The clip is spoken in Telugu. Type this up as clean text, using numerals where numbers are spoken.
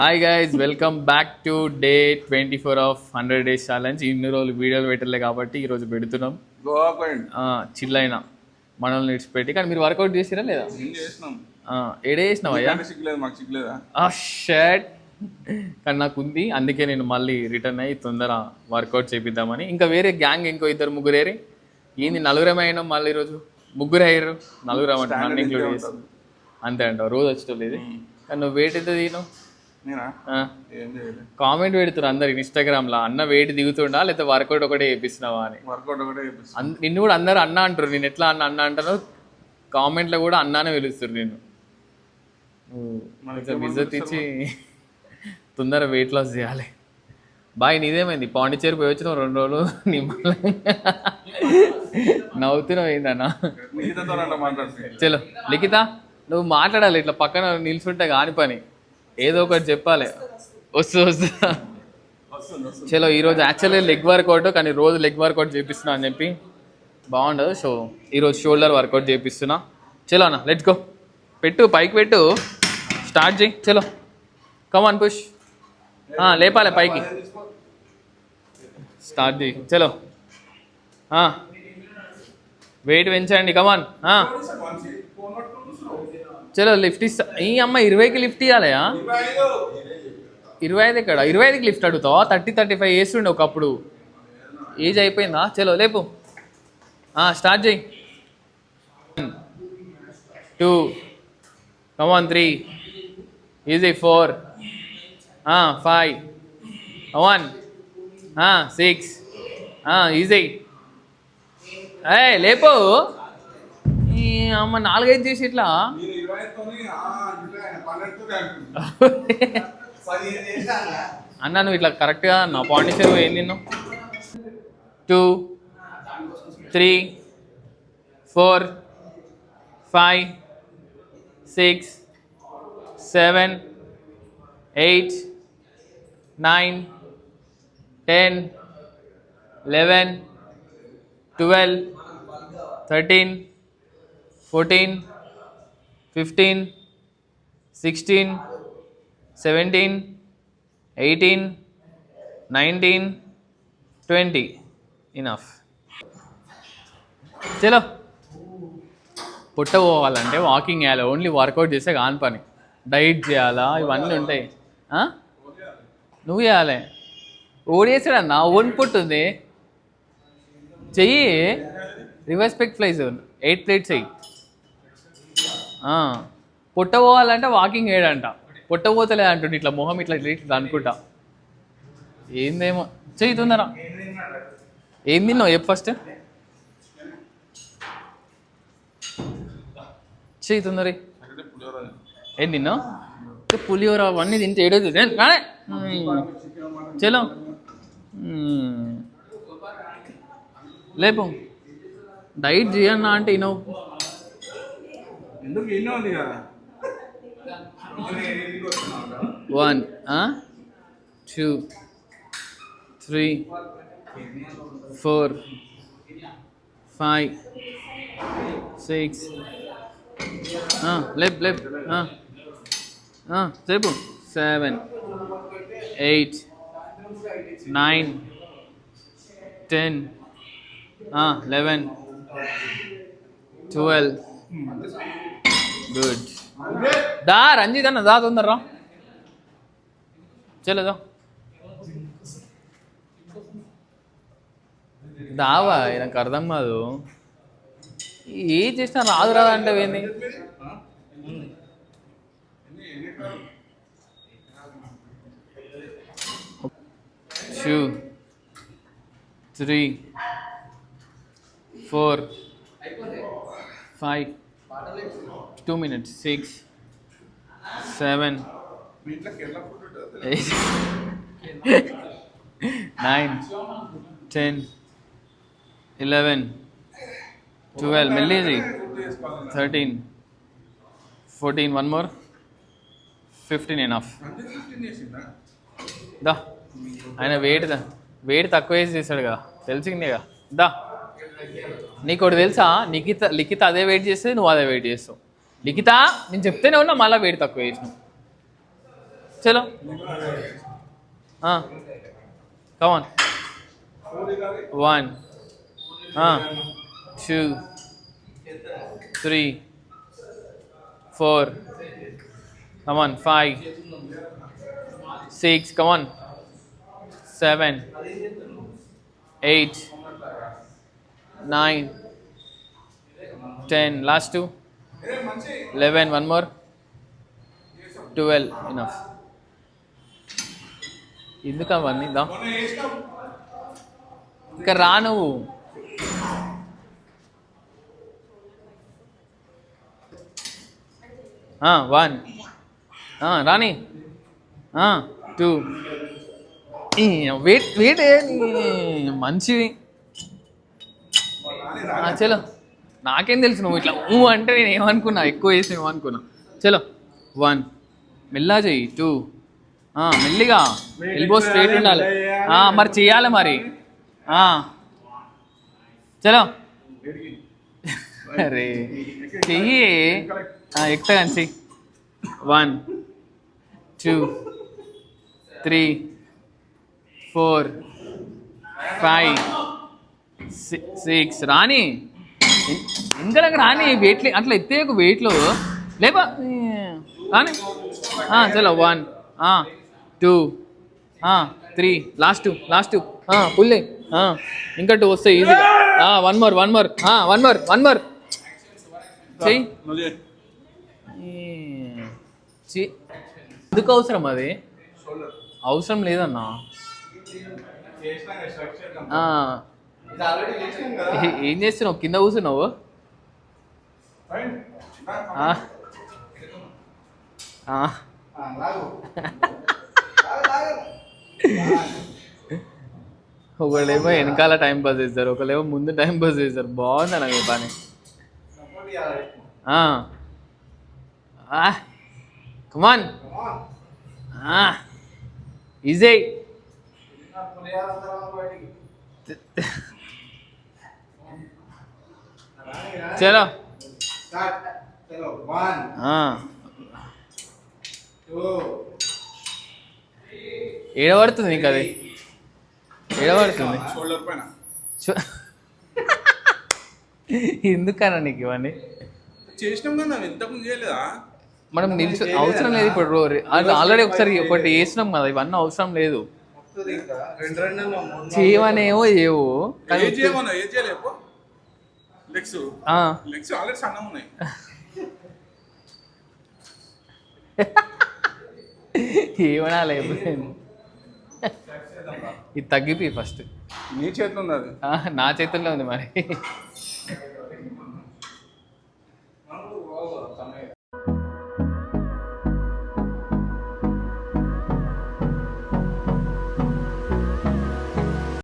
Hi guys, welcome back to day 24 of 100 days challenge. ఇన్ని రోజులు వీడియోలు పెట్టలే కాబట్టి ఈరోజు పెడుతున్నాం. చిల్ అయినా మనల్ని విడిచిపెట్టి. కానీ మీరు వర్కౌట్ చేసిరా లేదా? ఏడే చేసినావు అయ్యా? షర్ట్ కానీ నాకు ఉంది, అందుకే నేను మళ్ళీ రిటర్న్ అయ్యి తొందర వర్కౌట్ చేపిద్దామని. ఇంకా వేరే గ్యాంగ్ ఇంకో ఇద్దరు ముగ్గురు ఏరి ఏంది నలుగురమే అయినాం. మళ్ళీ ఈరోజు ముగ్గురు అయ్యారు, నలుగురు అమ్మంటే నన్ను ఇంక్లూడ్ చేస్తాం అంతే అంటావు. రోజు వచ్చేటోళ్ళు ఇది. కానీ నువ్వు వెయిట్ అయితే తీను కామెంట్ పెడుతున్నారు అందరు ఇన్స్టాగ్రామ్ లో, అన్న వెయిట్ దిగుతుండా లేకపోతే వర్కౌట్ ఒకటే చేపిస్తున్నావా అని. నిన్ను కూడా అందరు అన్న అంటారు. నేను ఎట్లా అన్న అంటాను, కామెంట్లో కూడా అన్నానే పిలుస్తారు. నేను కొంచెం ఇజ్జత్ ఇచ్చి తొందర వెయిట్ లాస్ చేయాలి. బాయ్ నీదేమైంది? పాండిచేరి పోయి వచ్చినావు 2 రోజులు, నీ నవ్వుతున్నావు ఏందన్నా? చలో లిఖిత, నువ్వు మాట్లాడాలి, ఇట్లా పక్కన నిల్చుంటే కాని పని, ఏదో ఒకటి చెప్పాలి. వస్తా చలో. ఈరోజు యాక్చువల్లీ లెగ్ వర్కౌట్, కానీ రోజు లెగ్ వర్కౌట్ చేపిస్తున్నా అని చెప్పి బాగుండదు. సో ఈరోజు షోల్డర్ వర్కౌట్ చేపిస్తున్నా. చలో అన్న, లెట్స్ గో. పెట్టు, పైకి పెట్టు, స్టార్ట్ చేయి. చలో కమాన్ పుష్. లేపాలి పైకి, స్టార్ట్ చేయి. చలో వెయిట్ పెంచండి, కమాన్. చలో లిఫ్ట్ ఇస్తా. ఈ అమ్మ 20కి లిఫ్ట్ ఇవ్వాలయా? 25 ఎక్కడ? 25కి లిఫ్ట్ అడుగుతావా? 30-35 వేస్తుండే ఒకప్పుడు. ఏజ్ అయిపోయిందా? చలో లేపు, స్టార్ట్ చేయి. 2 కమాన్, 3 ఈజీ, 4 5 1 6 ఈజీ. లేపు. ఈ అమ్మ 4-5 చేసి ఇట్లా అన్నా. నువ్వు ఇట్లా కరెక్ట్గా నా పాండిచేరి ఏం తిన్నావు? 2 3 4 5 6 7 8 9 10 11 12 13 14 15 16 17 18 19 20 ఇనఫ్. చలో పుట్ట పోవాలంటే వాకింగ్ చేయాలి, ఓన్లీ వర్కౌట్ చేస్తే కాని పని. డైట్ చేయాలా, ఇవన్నీ ఉంటాయి. నువ్వు చేయాలి. ఓడేసాడన్నా, ఓన్ పుట్టుంది చెయ్యి. రివర్స్ పెక్ ఫ్లైస్ 8 ప్లేట్స్ చెయ్యి. పొట్ట పోవాలంటే వాకింగ్ వేయడంట. పొట్ట పోతలే అంటుండే, ఇట్లా మొహం ఇట్లా ఇట్లా అనుకుంటా. ఏందేమో చెయ్యి తొందర. ఏం తిన్నావు చెప్పు ఫస్ట్? చెయ్యి తొందర. ఏం తిన్నావు? పులిహోర అవన్నీ తింటే ఏడో కానీ. చలో లేపు. డైట్ చేయన్నా అంటే ఇనవు. 1 2 3 4 5 6 లేపు చెప్పు. 7 8 9 10 11 12 గుడ్. దా రంజిత్ అన్న, దా తొందరరా. చలో దావా. నాకు అర్థం కాదు, ఏం చేసినా రాదు రాదా అంటే ఏంది? 2 3 4 5 2 minutes 6 7 8 9 10 11 12 మెల్లిజీ 13 14 one more 15 enough. దా ఆయన వెయిట్ తక్కువ వేసి చేశాడు కదా, తెలిసిందేగా. దా నీకు ఒకటి తెలుసా? లిఖిత అదే వెయిట్ చేస్తే నువ్వు అదే వెయిట్ చేస్తావు. లిఖిత నేను చెప్తేనే ఉన్నా, మళ్ళీ వెయిట్ తక్కువ చేసినావు. చలో కమాన్ 1 2 3 4 కమాన్ 5 6 కమాన్ 7 8 9 10 last 2 11 one more 12 enough ఎందుకు అవన్నీ దా ఇంకా రా నువ్వు వన్ రాని 2 వెయిట్ వెయిట్ మంచివి చలో నాకేం తెలుసు నువ్వు ఇట్లా అంటే నేను ఏమనుకున్నా ఎక్కువ వేసి ఏమనుకున్నా చలో 1 మెల్లా చెయ్యి 2 మెల్లిగా ఎల్బో స్ట్రైట్ ఉండాలి మరి చెయ్యాలి మరి చలో అరే చెయ్యి ఎక్కుతా కానీ చెయ్యి 1 2 3 4 5 6 రాని ఇంకా రాని వెయిట్ అట్లా ఎత్తే ఒక వెయిట్లో లేపా రాని చలో 1 2 3 లాస్ట్ 2 పుల్లే ఇంకా 2 వస్తాయి ఈజీగా వన్ మోర్ చెయ్యి ఎందుకు అవసరం అది అవసరం లేదన్నా ఏం చేస్తున్నావు కింద కూర్చున్నావు ఒకళ్ళేమో వెనకాల టైం పాస్ చేస్తారు ఒకళ్ళేమో ముందు టైం పాస్ చేస్తారు బాగుంది నాకు ఈ పని కమాన్ ఈజీ చలో ఏడబడుతుంది నీకు అది ఏడబడుతుంది ఎందుకన్నా నీకు ఇవన్నీ చేసినాం కదా ఇంతకుముందు చేయలేదా మనం నిల్చో అవసరం లేదు ఇప్పుడు ఆల్రెడీ ఒకసారి ఒకటి వేసినాం కదా ఇవన్నీ అవసరం లేదు చేయమనేమో ఏవో ఏమన్నా లేదు ఇది తగ్గిపోయి ఫస్ట్ నీ చేతిలో ఉంది అది నా చేతుల్లో ఉంది మరి